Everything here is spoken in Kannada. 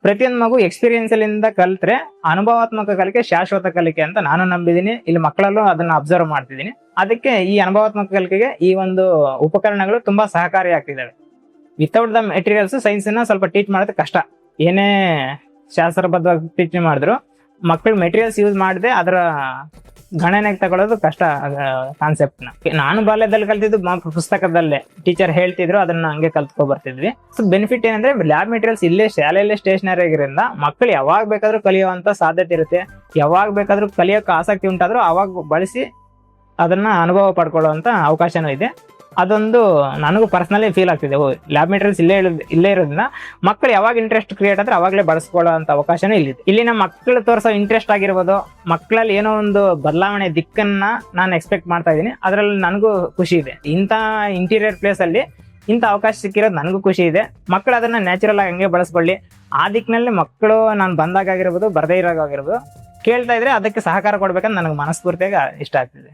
ಪ್ರತಿಯೊಂದು ಮಗು ಎಕ್ಸ್ಪೀರಿಯನ್ಸ್ ಅಲ್ಲಿಂದ ಕಲ್ತ್ರೆ ಅನುಭವಾತ್ಮಕ ಕಲಿಕೆ ಶಾಶ್ವತ ಕಲಿಕೆ ಅಂತ ನಾನು ನಂಬಿದೀನಿ. ಇಲ್ಲಿ ಮಕ್ಕಳಲ್ಲೂ ಅದನ್ನ ಅಬ್ಸರ್ವ್ ಮಾಡ್ತಿದ್ದೀನಿ. ಅದಕ್ಕೆ ಈ ಅನುಭವಾತ್ಮಕ ಕಲಿಕೆಗೆ ಈ ಒಂದು ಉಪಕರಣಗಳು ತುಂಬಾ ಸಹಕಾರಿ ಆಗ್ತಿದ್ದಾವೆ. ವಿತೌಟ್ ದ ಮೆಟೀರಿಯಲ್ಸ್ ಸೈನ್ಸ್ ನ ಸ್ವಲ್ಪ ಟೀಚ್ ಮಾಡೋದು ಕಷ್ಟ. ಏನೇ ಶಾಸ್ತ್ರಬದ್ಧವಾಗಿ ಟೀಚ್ ಮಾಡಿದ್ರು ಮಕ್ಕಳು ಮೆಟೀರಿಯಲ್ಸ್ ಯೂಸ್ ಮಾಡದೆ ಅದರ ಗಣನೆಗೆ ತಗೊಳ್ಳೋದು ಕಷ್ಟ ಕಾನ್ಸೆಪ್ಟ್ ನ. ನಾನು ಬಾಲ್ಯದಲ್ಲಿ ಕಲ್ತಿದ್ದು ಪುಸ್ತಕದಲ್ಲೇ ಟೀಚರ್ ಹೇಳ್ತಿದ್ರು, ಅದನ್ನ ಹಂಗೆ ಕಲ್ತ್ಕೊ ಬರ್ತಿದ್ವಿ. ಸೊ ಬೆನಿಫಿಟ್ ಏನಂದ್ರೆ ಲ್ಯಾಬ್ ಮೆಟೀರಿಯಲ್ಸ್ ಇಲ್ಲೇ ಶಾಲೆಯಲ್ಲೇ ಸ್ಟೇಷನರಿ ಆಗಿರೋದ್ರಿಂದ ಮಕ್ಕಳು ಯಾವಾಗ ಬೇಕಾದ್ರೂ ಕಲಿಯುವಂತ ಸಾಧ್ಯತೆ ಇರುತ್ತೆ. ಯಾವಾಗ ಬೇಕಾದ್ರೂ ಕಲಿಯೋಕೆ ಆಸಕ್ತಿ ಉಂಟಾದ್ರೂ ಅವಾಗ ಬಳಸಿ ಅದನ್ನ ಅನುಭವ ಪಡ್ಕೊಳ್ಳುವಂತ ಅವಕಾಶನೂ ಇದೆ. ಅದೊಂದು ನನಗೂ ಪರ್ಸನಲಿ ಫೀಲ್ ಆಗ್ತಿದೆ. ಲ್ಯಾಬ್ ಮೆಟೀರಿಯಲ್ಸ್ ಇಲ್ಲೇ ಇರೋದ್ರಿಂದ ಮಕ್ಕಳು ಯಾವಾಗ ಇಂಟ್ರೆಸ್ಟ್ ಕ್ರಿಯೇಟ್ ಆದ್ರೆ ಅವಾಗಲೇ ಬಳಸ್ಕೊಳ್ಳೋ ಅಂತ ಅವಕಾಶನೂ ಇಲ್ಲಿದೆ. ಇಲ್ಲಿನ ಮಕ್ಕಳು ತೋರಿಸೋ ಇಂಟ್ರೆಸ್ಟ್ ಆಗಿರ್ಬೋದು, ಮಕ್ಕಳಲ್ಲಿ ಏನೋ ಒಂದು ಬದಲಾವಣೆ ದಿಕ್ಕನ್ನ ನಾನು ಎಕ್ಸ್ಪೆಕ್ಟ್ ಮಾಡ್ತಾ ಇದ್ದೀನಿ. ಅದರಲ್ಲಿ ನನಗೂ ಖುಷಿ ಇದೆ. ಇಂಥ ಇಂಟೀರಿಯರ್ ಪ್ಲೇಸ್ ಅಲ್ಲಿ ಇಂಥ ಅವಕಾಶ ಸಿಕ್ಕಿರೋದು ನನಗೂ ಖುಷಿ ಇದೆ. ಮಕ್ಕಳು ಅದನ್ನ ನ್ಯಾಚುರಲ್ ಆಗಿ ಹಂಗೆ ಬಳಸ್ಕೊಳ್ಳಿ. ಆ ದಿಕ್ಕಿನಲ್ಲಿ ಮಕ್ಕಳು ನಾನು ಬಂದಾಗ ಆಗಿರ್ಬೋದು, ಬರದೇ ಇರೋವಾಗಿರ್ಬೋದು ಕೇಳ್ತಾ ಇದ್ರೆ ಅದಕ್ಕೆ ಸಹಕಾರ ಕೊಡ್ಬೇಕಂತ ನನಗೆ ಮನಸ್ಫೂರ್ತಿಯಾಗಿ ಇಷ್ಟ ಆಗ್ತಿದೆ.